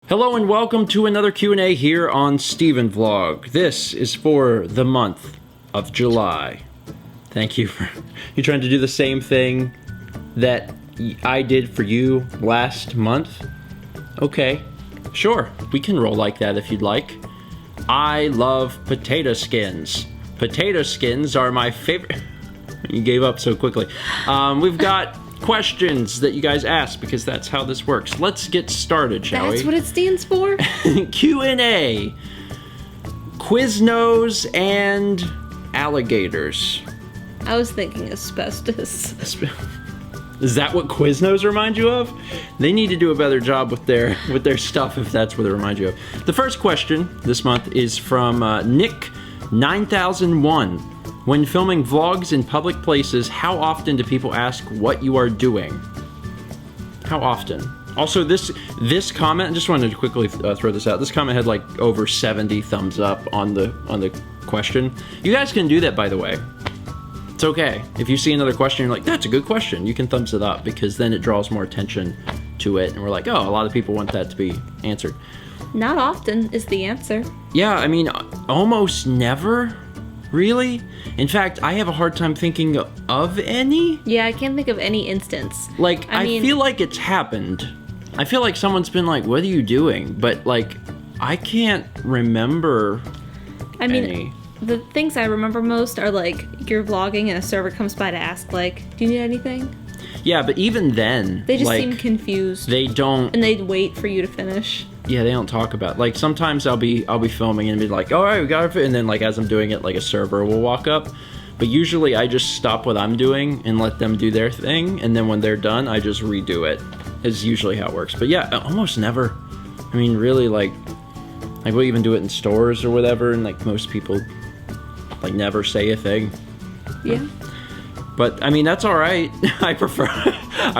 Hello and welcome to another Q&A here on StephenVlog. This is for the month of July. Thank you for... You trying to do the same thing that I did for you last month? Okay, sure. We can roll like that if you'd like. I love potato skins. Potato skins are my favorite... You gave up so quickly. We've got questions that you guys asked because that's how this works. Let's get started, shall we? That's what it stands for? Q&A. Quiznos and alligators. I was thinking asbestos. Is that what Quiznos remind you of? They need to do a better job with their stuff if that's what they remind you of. The first question this month is from Nick9001. When filming vlogs in public places, how often do people ask what you are doing? How often? Also, this comment, I just wanted to quickly throw this out. This comment had like over 70 thumbs up on the question. You guys can do that, by the way. It's okay. If you see another question, you're like, that's a good question. You can thumbs it up because then it draws more attention to it. And we're like, oh, a lot of people want that to be answered. Not often is the answer. Yeah, I mean, almost never. Really? In fact, I have a hard time thinking of any. Yeah, I can't think of any instance. Like, I feel like it's happened. I feel like someone's been like, what are you doing? But, like, I can't remember any. The things I remember most are, like, you're vlogging and a server comes by to ask, like, do you need anything? Yeah, but even then... They just like, seem confused. They don't... And they'd wait for you to finish. Yeah, they don't talk about... Like, sometimes I'll be filming and be like, all right, we got it. And then, like, as I'm doing it, like, a server will walk up. But usually I just stop what I'm doing and let them do their thing. And then when they're done, I just redo it. Is usually how it works. But yeah, almost never. I mean, really, like we'll even do it in stores or whatever. And, like, most people, like, never say a thing. Yeah. But, I mean, that's all right. I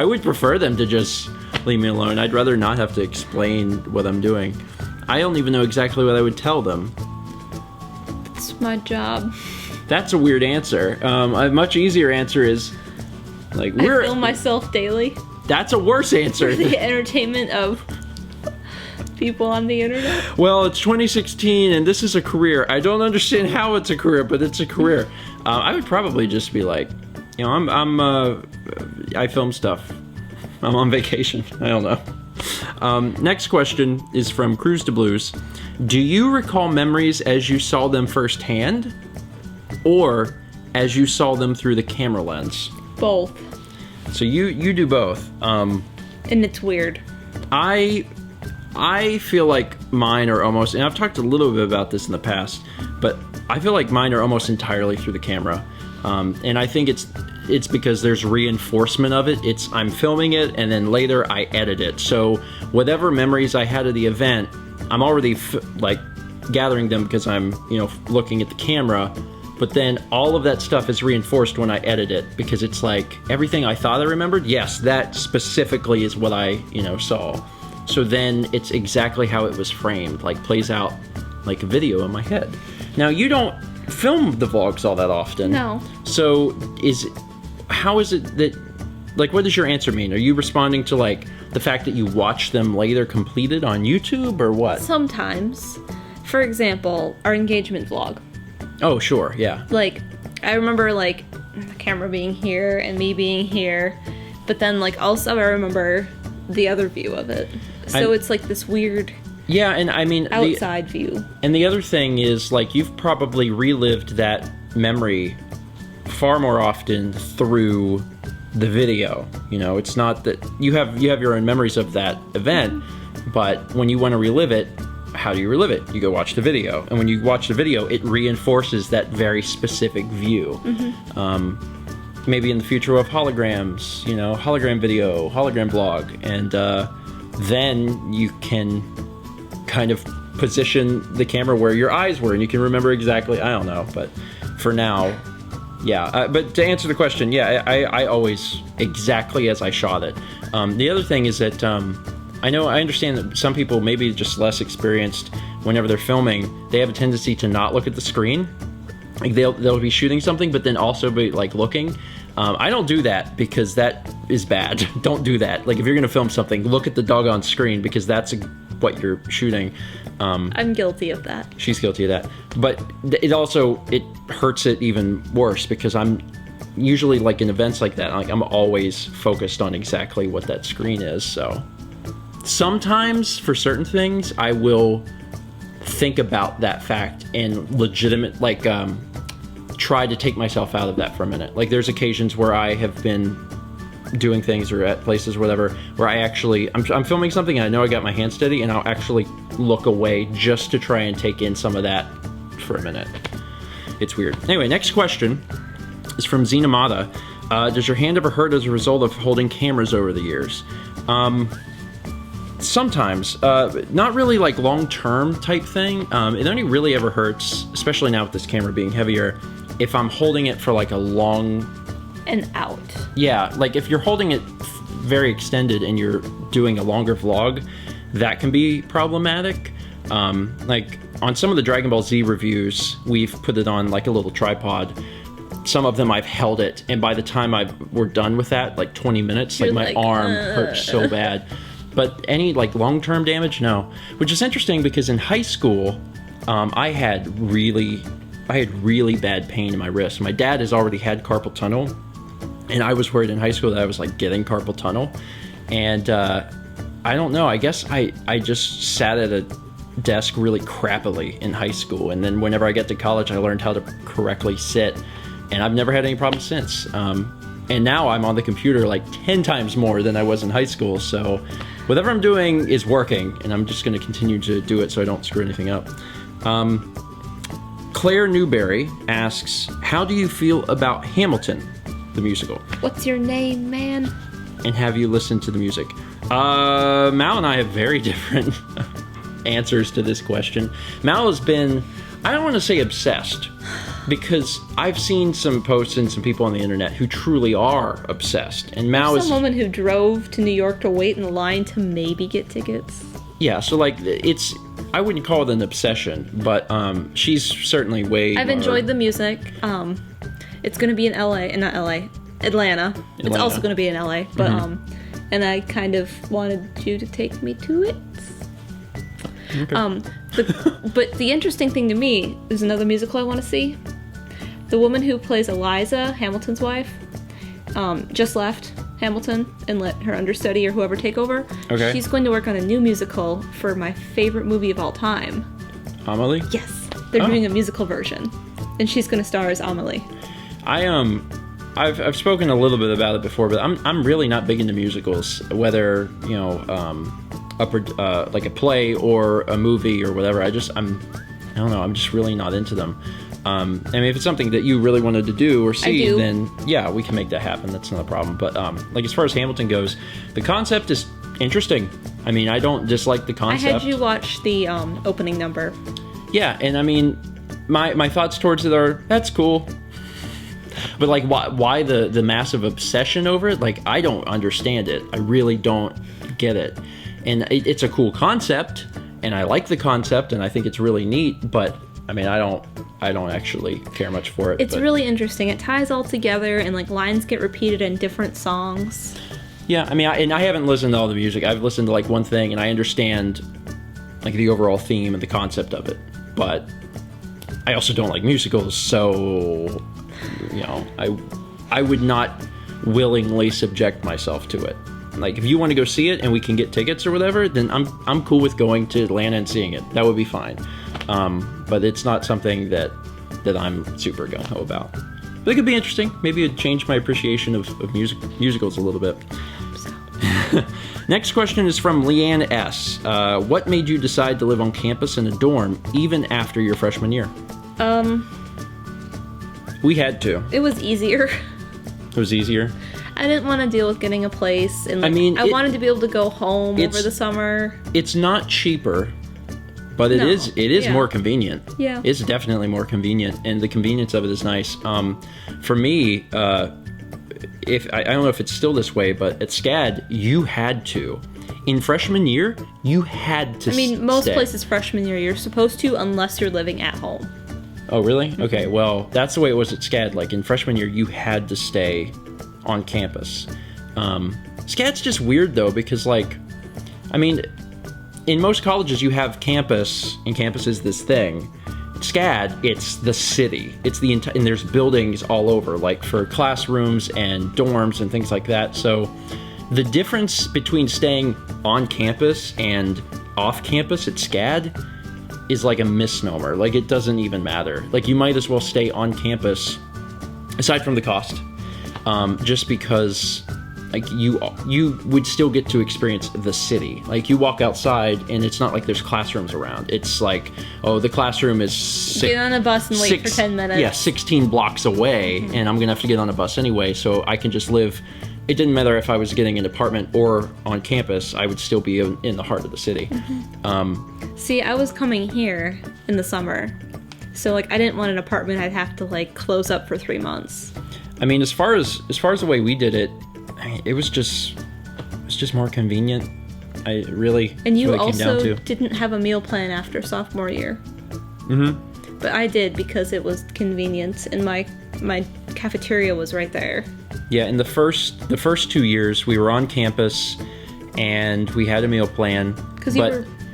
would prefer them to just leave me alone. I'd rather not have to explain what I'm doing. I don't even know exactly what I would tell them. It's my job. That's a weird answer. A much easier answer is, like, I film myself daily. That's a worse answer. For the entertainment of people on the internet. Well, it's 2016 and this is a career. I don't understand how it's a career, but it's a career. I would probably just be like, you know, I film stuff. I'm on vacation. I don't know. Next question is from cruzdbluz. Do you recall memories as you saw them firsthand, or as you saw them through the camera lens? Both. So you do both. And it's weird. I feel like mine are almost, and I've talked a little bit about this in the past, but I feel like mine are almost entirely through the camera. And I think it's because there's reinforcement of it. I'm filming it and then later I edit it. So whatever memories I had of the event, I'm already like gathering them because I'm, you know, looking at the camera. But then all of that stuff is reinforced when I edit it because it's like everything I thought I remembered. Yes, that specifically is what I, you know, saw. So then it's exactly how it was framed, like plays out like a video in my head. Now you don't film the vlogs all that often. No. So how is it that, like, what does your answer mean? Are you responding to, like, the fact that you watch them later completed on YouTube, or what? Sometimes. For example, our engagement vlog. Oh, sure, yeah. Like, I remember, like, the camera being here and me being here, but then, like, also I remember the other view of it. So it's, like, this weird... Yeah, and I mean... outside view. And the other thing is, like, you've probably relived that memory far more often through the video. You know, it's not that... You have your own memories of that event, but when you want to relive it, how do you relive it? You go watch the video. And when you watch the video, it reinforces that very specific view. Mm-hmm. Maybe in the future we'll have holograms, you know, hologram video, hologram vlog, and then you can kind of position the camera where your eyes were and you can remember exactly, I don't know, but for now, yeah. But to answer the question, yeah, I always exactly as I shot it. The other thing is that I understand that some people, maybe just less experienced, whenever they're filming, they have a tendency to not look at the screen. Like they'll be shooting something, but then also be like looking. I don't do that because that is bad. Don't do that. Like if you're gonna film something, look at the doggone screen because that's what you're shooting. I'm guilty of that. She's guilty of that. But it hurts it even worse because I'm usually like in events like that, like I'm always focused on exactly what that screen is. So sometimes for certain things, I will think about that fact and try to take myself out of that for a minute. Like there's occasions where I have been doing things or at places or whatever where I'm filming something and I know I got my hand steady and I'll actually look away just to try and take in some of that for a minute. It's weird. Anyway, next question is from Xeno Mata. Does your hand ever hurt as a result of holding cameras over the years? Sometimes, not really like long-term type thing. It only really ever hurts, especially now with this camera being heavier, if I'm holding it for like a long... And out. Yeah, like if you're holding it very extended and you're doing a longer vlog, that can be problematic. Like on some of the Dragon Ball Z reviews, we've put it on like a little tripod. Some of them I've held it, and by the time we're done with that, like 20 minutes, like my arm hurts so bad. But any like long-term damage, no. Which is interesting because in high school, I had really bad pain in my wrist. My dad has already had carpal tunnel, and I was worried in high school that I was like getting carpal tunnel. And I don't know, I guess I just sat at a desk really crappily in high school, and then whenever I get to college, I learned how to correctly sit, and I've never had any problems since. And now I'm on the computer like 10 times more than I was in high school, so whatever I'm doing is working, and I'm just going to continue to do it so I don't screw anything up. Claire Newbury asks, how do you feel about Hamilton, the musical? What's your name, man? And have you listened to the music? Mal and I have very different answers to this question. Mal has been, I don't want to say obsessed, because I've seen some posts and some people on the internet who truly are obsessed. And Mal is... some woman who drove to New York to wait in the line to maybe get tickets. Yeah, so like, it's... I wouldn't call it an obsession, but she's certainly way I've enjoyed the music. It's going to be in Atlanta. It's also going to be in LA, but and I kind of wanted you to take me to it. Okay. But the interesting thing to me is another musical I want to see. The woman who plays Eliza, Hamilton's wife, just left Hamilton and let her understudy or whoever take over. Okay. She's going to work on a new musical for my favorite movie of all time. Amelie? Yes. They're doing a musical version. And she's going to star as Amelie. I've spoken a little bit about it before, but I'm really not big into musicals, whether, you know, like a play or a movie or whatever. I don't know, I'm just really not into them. I mean, if it's something that you really wanted to do or see, then yeah, we can make that happen. That's not a problem. But like as far as Hamilton goes, the concept is interesting. I mean, I don't dislike the concept. I had you watch the opening number. Yeah, and I mean, my thoughts towards it are, that's cool. But like, why the massive obsession over it? Like, I don't understand it. I really don't get it. And it's a cool concept, and I like the concept, and I think it's really neat. But I mean, I don't actually care much for it. It's really interesting. It ties all together, and like lines get repeated in different songs. Yeah, I mean, I haven't listened to all the music. I've listened to like one thing, and I understand like the overall theme and the concept of it. But I also don't like musicals, so you know, I would not willingly subject myself to it. Like, if you want to go see it and we can get tickets or whatever, then I'm cool with going to Atlanta and seeing it. That would be fine. But it's not something that I'm super gung-ho about. But it could be interesting. Maybe it'd change my appreciation of musicals a little bit. Next question is from Leanne S. What made you decide to live on campus in a dorm even after your freshman year? We had to. It was easier. It was easier? I didn't want to deal with getting a place, and like, I wanted to be able to go home over the summer. It's not cheaper, but it is more convenient. Yeah. It's definitely more convenient, and the convenience of it is nice. For me, if I don't know if it's still this way, but at SCAD, you had to. In freshman year, you had to stay. I mean, most places freshman year, you're supposed to, unless you're living at home. Oh, really? Okay, well, that's the way it was at SCAD. Like, in freshman year, you had to stay on campus. SCAD's just weird, though, because, like, I mean, in most colleges you have campus, and campus is this thing. SCAD, it's the city. It's the and there's buildings all over, like for classrooms and dorms and things like that. So the difference between staying on campus and off campus at SCAD is like a misnomer. Like, it doesn't even matter. Like, you might as well stay on campus, aside from the cost, just because like you would still get to experience the city. Like, you walk outside and it's not like there's classrooms around. It's like, oh, the classroom is get on a bus and wait for 10 minutes. Yeah, 16 blocks away, and I'm gonna have to get on a bus anyway, so I can just live. It didn't matter if I was getting an apartment or on campus, I would still be in the heart of the city. See, I was coming here in the summer, so like I didn't want an apartment I'd have to like close up for 3 months. I mean, as far as the way we did it, it was just more convenient. I really and you really also didn't have a meal plan after sophomore year. Mm-hmm. But I did because it was convenient, and my cafeteria was right there. Yeah, in the first 2 years, we were on campus, and we had a meal plan. Because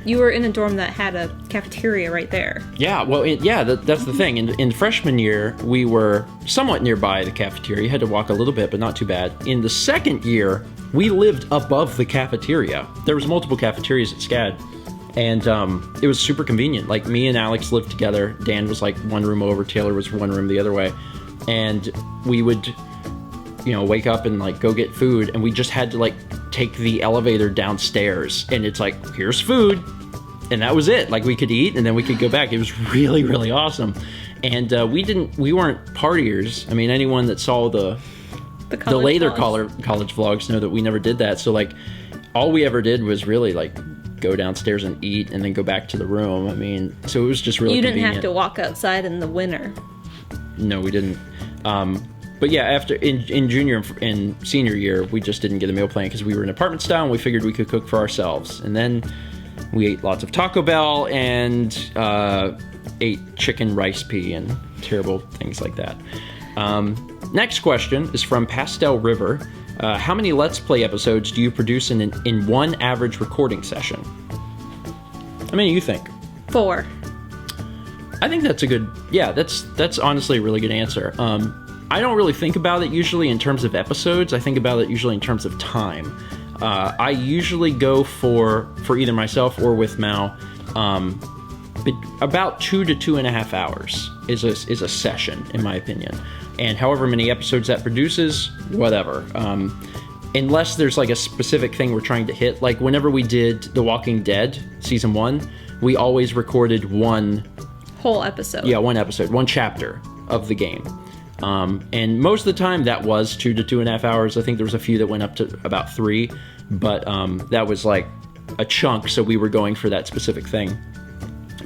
you were in a dorm that had a cafeteria right there. Yeah, well, that's the thing. In freshman year, we were somewhat nearby the cafeteria. You had to walk a little bit, but not too bad. In the second year, we lived above the cafeteria. There was multiple cafeterias at SCAD, and it was super convenient. Like, me and Alex lived together. Dan was like one room over. Taylor was one room the other way. And we would, wake up and like go get food, and we just had to like take the elevator downstairs, and it's like, here's food. And that was it. Like, we could eat and then we could go back. It was really, really awesome. And we weren't partiers. I mean, anyone that saw the later college vlogs know that we never did that. So like, all we ever did was really like go downstairs and eat and then go back to the room. I mean, so it was just really convenient. You didn't have to walk outside in the winter. No, we didn't. But yeah, after in junior and senior year, we just didn't get a meal plan because we were in apartment style, and we figured we could cook for ourselves. And then we ate lots of Taco Bell and ate chicken rice pea and terrible things like that. Next question is from PastelRiver. How many Let's Play episodes do you produce in one average recording session? How many do you think? 4. I think that's a good... Yeah, that's honestly a really good answer. I don't really think about it usually in terms of episodes. I think about it usually in terms of time. I usually go for either myself or with Mao, about 2 to 2.5 hours is a session, in my opinion. And however many episodes that produces, whatever. Unless there's like a specific thing we're trying to hit. Like whenever we did The Walking Dead Season 1, we always recorded one... whole episode. Yeah, one episode, one chapter of the game. And most of the time that was 2 to 2.5 hours. I think there was a few that went up to about 3, but that was like a chunk, so we were going for that specific thing.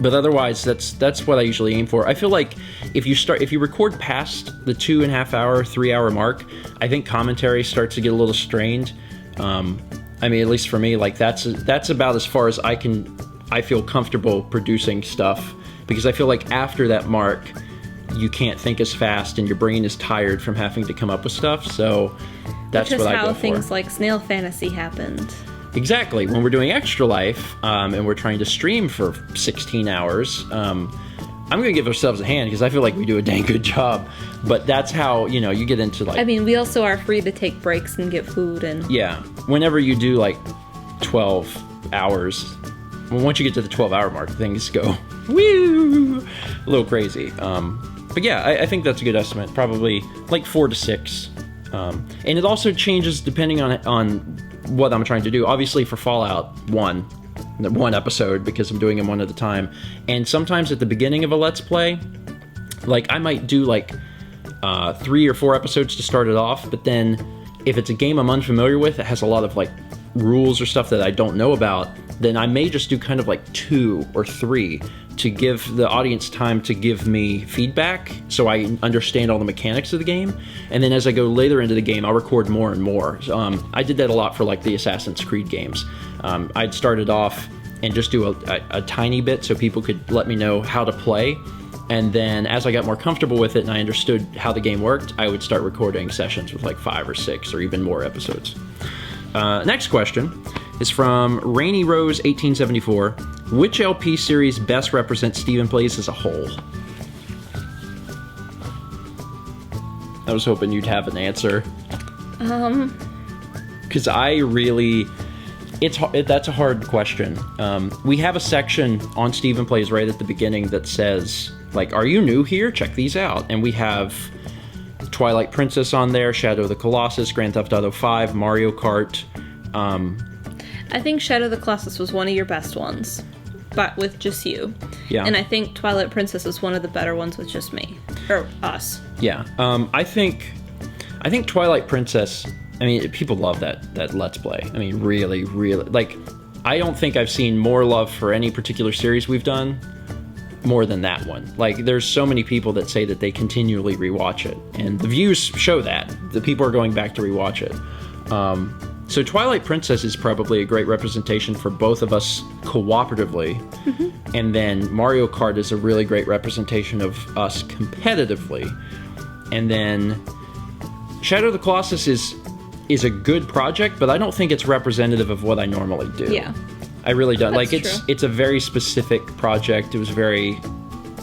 But otherwise, that's what I usually aim for. I feel like if you record past the 2.5 hour, 3 hour mark, I think commentary starts to get a little strained. I mean, at least for me, like that's about as far as I feel comfortable producing stuff, because I feel like after that mark, you can't think as fast and your brain is tired from having to come up with stuff. So that's what I go for. Which is how things like Snail Fantasy happened. Exactly. When we're doing Extra Life and we're trying to stream for 16 hours, I'm going to give ourselves a hand because I feel like we do a dang good job. But that's how, you get into like... I mean, we also are free to take breaks and get food and... Yeah. Whenever you do like 12 hours, once you get to the 12-hour mark, things go woo, a little crazy. But yeah, I think that's a good estimate. Probably like 4 to 6. And it also changes depending on what I'm trying to do. Obviously for Fallout 1 episode, because I'm doing them one at a time. And sometimes at the beginning of a Let's Play, like I might do like 3 or 4 episodes to start it off. But then if it's a game I'm unfamiliar with, it has a lot of like rules or stuff that I don't know about, then I may just do kind of like 2 or 3 to give the audience time to give me feedback so I understand all the mechanics of the game. And then as I go later into the game, I'll record more and more. I did that a lot for like the Assassin's Creed games. I'd started off and just do a tiny bit so people could let me know how to play. And then as I got more comfortable with it and I understood how the game worked, I would start recording sessions with like 5 or 6 or even more episodes. Next question. is from Rainy Rose 1874. Which LP series best represents StephenPlays as a whole? I was hoping you'd have an answer. Because I really... that's a hard question. We have a section on StephenPlays right at the beginning that says, like, are you new here? Check these out. And we have Twilight Princess on there, Shadow of the Colossus, Grand Theft Auto 5, Mario Kart. I think Shadow of the Colossus was one of your best ones, but with just you. Yeah. And I think Twilight Princess is one of the better ones with just me. Or us. Yeah. I think Twilight Princess... I mean, people love that Let's Play. I mean, really, really... Like, I don't think I've seen more love for any particular series we've done more than that one. Like, there's so many people that say that they continually rewatch it. And the views show that. The people are going back to rewatch it. So Twilight Princess is probably a great representation for both of us cooperatively. Mm-hmm. And then Mario Kart is a really great representation of us competitively. And then Shadow of the Colossus is a good project, but I don't think it's representative of what I normally do. Yeah. I really don't. That's like, true. It's a very specific project. It was very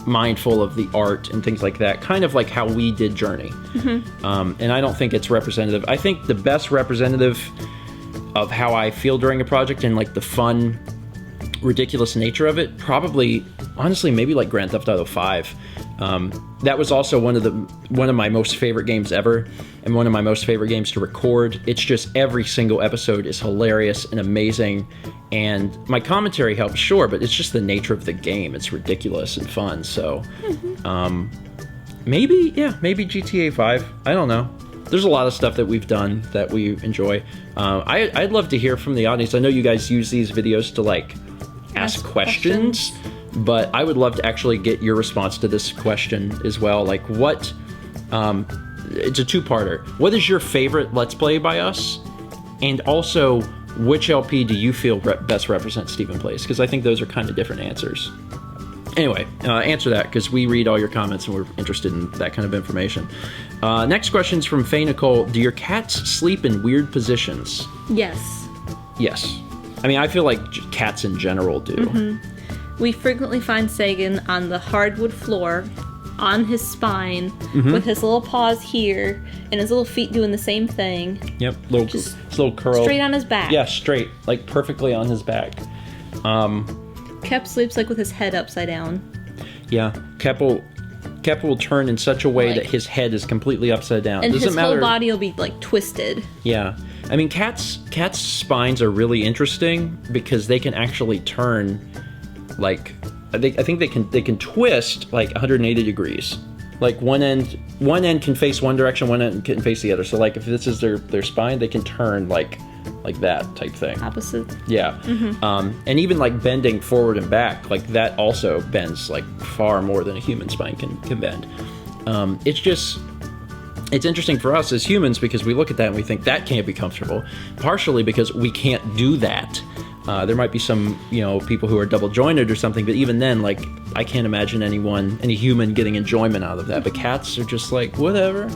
mindful of the art and things like that, kind of like how we did Journey. Mm-hmm. And I don't think it's representative. I think the best representative of how I feel during a project and like the fun, ridiculous nature of it, probably, honestly, maybe like Grand Theft Auto 5. That was also one of my most favorite games ever, and one of my most favorite games to record. It's just every single episode is hilarious and amazing, and my commentary helps, sure, but it's just the nature of the game. It's ridiculous and fun. So, maybe GTA 5. I don't know. There's a lot of stuff that we've done that we enjoy. I'd love to hear from the audience. I know you guys use these videos to like ask questions. But I would love to actually get your response to this question as well. Like, what... it's a two-parter. What is your favorite Let's Play by us? And also, which LP do you feel best represents StephenPlays? Because I think those are kind of different answers. Anyway, answer that, because we read all your comments and we're interested in that kind of information. Next question is from FaeNicole. Do your cats sleep in weird positions? Yes. Yes. I mean, I feel like cats in general do. Mm-hmm. We frequently find Sagan on the hardwood floor, on his spine, with his little paws here, and his little feet doing the same thing. Yep, little curl. Straight on his back. Yeah, straight, like perfectly on his back. Kep sleeps like with his head upside down. Yeah, Kep will turn in such a way that his head is completely upside down. And his whole body will be like twisted. Yeah. I mean, cats' spines are really interesting because they can actually turn... Like, I think they can twist like 180 degrees. Like one end can face one direction, one end can face the other. So like if this is their spine, they can turn like that type thing. Opposite. Yeah. Mm-hmm. And even like bending forward and back, like that also bends like far more than a human spine can bend. It's interesting for us as humans because we look at that and we think that can't be comfortable. Partially because we can't do that. There might be some, people who are double jointed or something, but even then, like, I can't imagine any human getting enjoyment out of that. But cats are just like, whatever,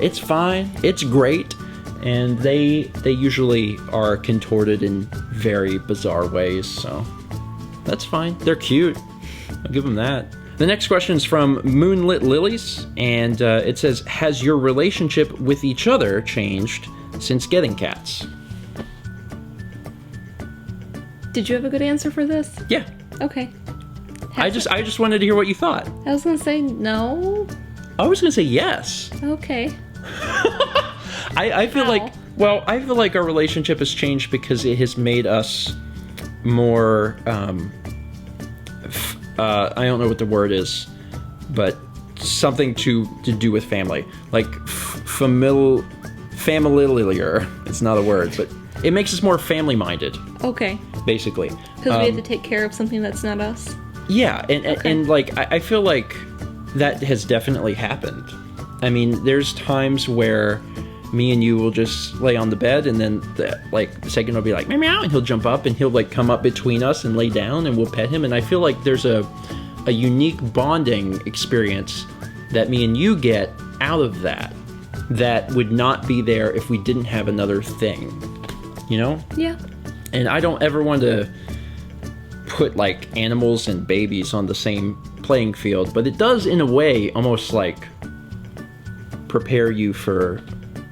it's fine, it's great, and they usually are contorted in very bizarre ways, so that's fine. They're cute. I'll give them that. The next question is from moonlitlilies, and it says, has your relationship with each other changed since getting cats? Did you have a good answer for this? Yeah. Okay. I just wanted to hear what you thought. I was gonna say no. I was gonna say yes. Okay. I feel like our relationship has changed because it has made us more I don't know what the word is, but something to do with family. Like familiar. It's not a word, but it makes us more family-minded. Okay. Basically. Because we have to take care of something that's not us? Yeah, and like, I feel like that has definitely happened. I mean, there's times where me and you will just lay on the bed, and then, the second will be like, meow, meow, and he'll jump up, and he'll, like, come up between us and lay down, and we'll pet him, and I feel like there's a unique bonding experience that me and you get out of that would not be there if we didn't have another thing. You know? Yeah. And I don't ever want to put like animals and babies on the same playing field, but it does in a way almost like prepare you for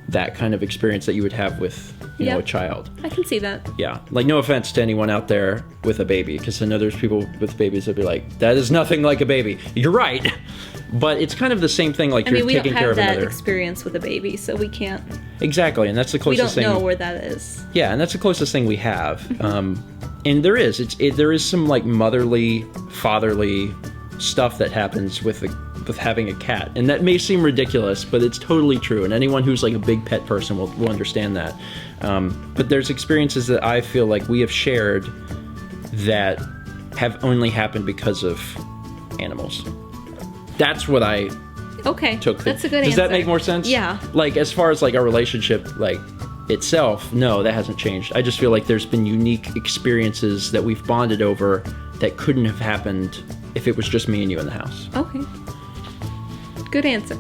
that kind of experience that you would have with you know, a child. I can see that. Yeah. Like, no offense to anyone out there with a baby, because I know there's people with babies that be like, that is nothing like a baby. You're right. But it's kind of the same thing, like you're taking care of another. We don't have that experience with a baby, so we can't. Exactly, and that's the closest thing. We don't know where that is. Yeah, and that's the closest thing we have. And there is. There is some, like, motherly, fatherly stuff that happens with having a cat. And that may seem ridiculous, but it's totally true. And anyone who's, like, a big pet person will understand that. But there's experiences that I feel like we have shared that have only happened because of animals. That's what I took. That's a good answer. Does that make more sense? Yeah. Like, as far as, like, our relationship, like, itself, no, that hasn't changed. I just feel like there's been unique experiences that we've bonded over that couldn't have happened if it was just me and you in the house. Okay. Good answer.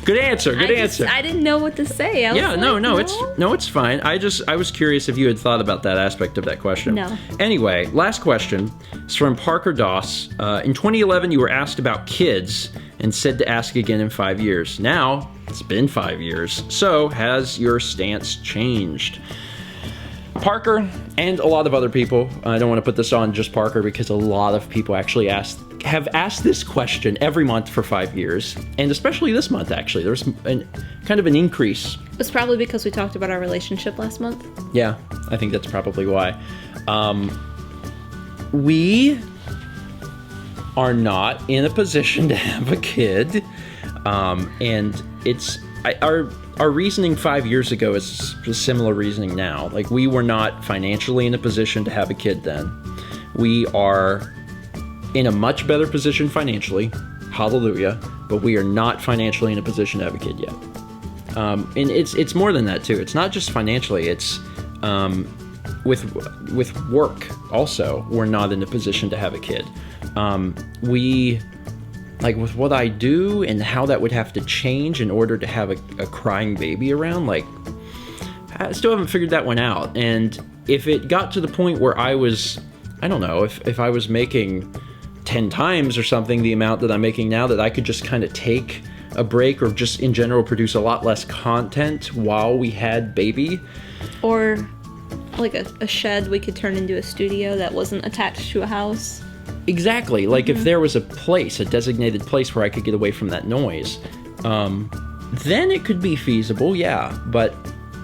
Good answer. Good answer. I didn't know what to say. It's fine. I was curious if you had thought about that aspect of that question. No. Anyway, last question is from Parker Doss. In 2011, you were asked about kids and said to ask again in 5 years. Now, it's been 5 years. So, has your stance changed? Parker and a lot of other people, I don't want to put this on just Parker because a lot of people actually have asked this question every month for 5 years, and especially this month, actually. There's kind of an increase. It's probably because we talked about our relationship last month. Yeah, I think that's probably why. We are not in a position to have a kid, and it's... Our reasoning 5 years ago is similar reasoning now. Like, we were not financially in a position to have a kid then. We are in a much better position financially, hallelujah, but we are not financially in a position to have a kid yet. And it's more than that too. It's not just financially. It's with work also. We're not in a position to have a kid. Like, with what I do and how that would have to change in order to have a crying baby around, like, I still haven't figured that one out. And if it got to the point where I was, I don't know, if I was making 10 times or something the amount that I'm making now, that I could just kind of take a break or just in general produce a lot less content while we had baby. Or like a shed we could turn into a studio that wasn't attached to a house. Exactly. Like, if there was a designated place where I could get away from that noise, then it could be feasible, yeah. But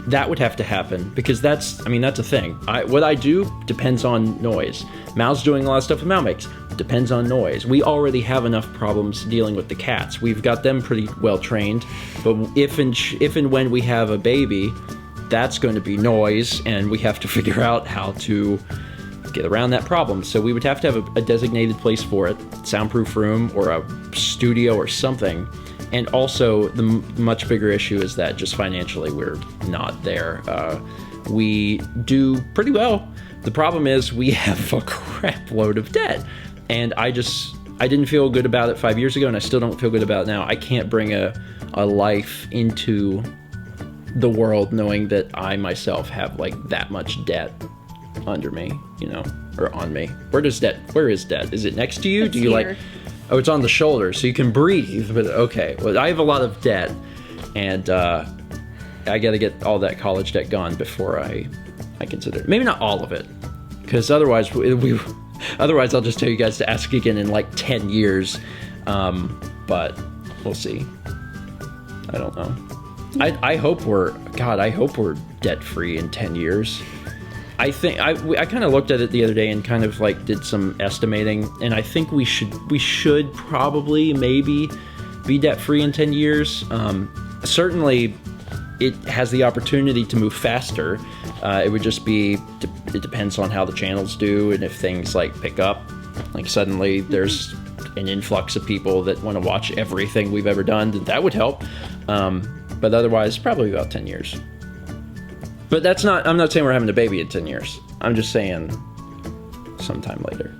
that would have to happen, because that's a thing. What I do depends on noise. Mal's doing a lot of stuff with Mal makes. Depends on noise. We already have enough problems dealing with the cats. We've got them pretty well trained. But if and when we have a baby, that's going to be noise, and we have to figure out how to get around that problem. So we would have to have a designated place for it, soundproof room or a studio or something. And also, the much bigger issue is that just financially we're not there. We do pretty well. The problem is we have a crap load of debt. And I didn't feel good about it 5 years ago, and I still don't feel good about it now. I can't bring a life into the world knowing that I myself have, like, that much debt under me, you know, or on me. Where is debt? Is it next to you? It's here. Like, oh, it's on the shoulder, so you can breathe, but okay. Well, I have a lot of debt, and I gotta get all that college debt gone before I consider it. Maybe not all of it, because otherwise I'll just tell you guys to ask again in like 10 years, but we'll see. I don't know. I hope we're debt-free in 10 years. I think I kind of looked at it the other day and kind of like did some estimating, and I think we should probably maybe be debt-free in 10 years. Certainly, it has the opportunity to move faster. It would just be, it depends on how the channels do, and if things like pick up, like suddenly there's an influx of people that want to watch everything we've ever done, that would help. But otherwise, probably about 10 years. But I'm not saying we're having a baby in 10 years. I'm just saying sometime later.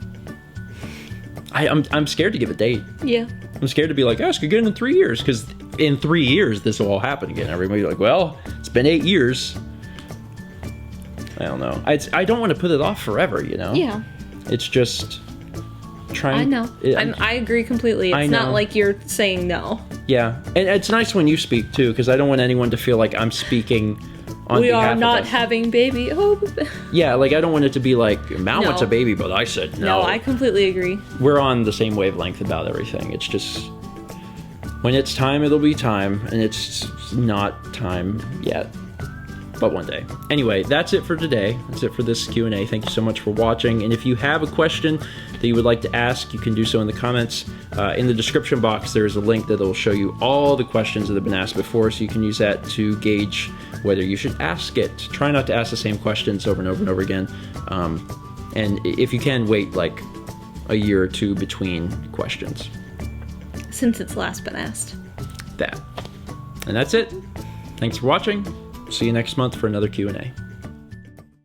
I'm scared to give a date. Yeah. I'm scared to be like, ask again in 3 years, because in 3 years, this will all happen again. Everybody will be like, well, it's been 8 years. I don't know. I don't want to put it off forever, you know? Yeah. It's just trying... I know. I agree completely. It's not like you're saying no. Yeah. And it's nice when you speak, too, because I don't want anyone to feel like I'm speaking on we behalf are not of us. having baby. Oh. Yeah, like, I don't want it to be like, Mal wants a baby, but I said no. No, I completely agree. We're on the same wavelength about everything. It's just... when it's time, it'll be time, and it's not time yet. But one day. Anyway, that's it for today. That's it for this Q&A. Thank you so much for watching. And if you have a question that you would like to ask, you can do so in the comments. In the description box, there is a link that will show you all the questions that have been asked before, so you can use that to gauge whether you should ask it. Try not to ask the same questions over and over and over again. And if you can, wait like a year or two between questions. Since it's last been asked. That. And that's it. Thanks for watching. See you next month for another Q&A.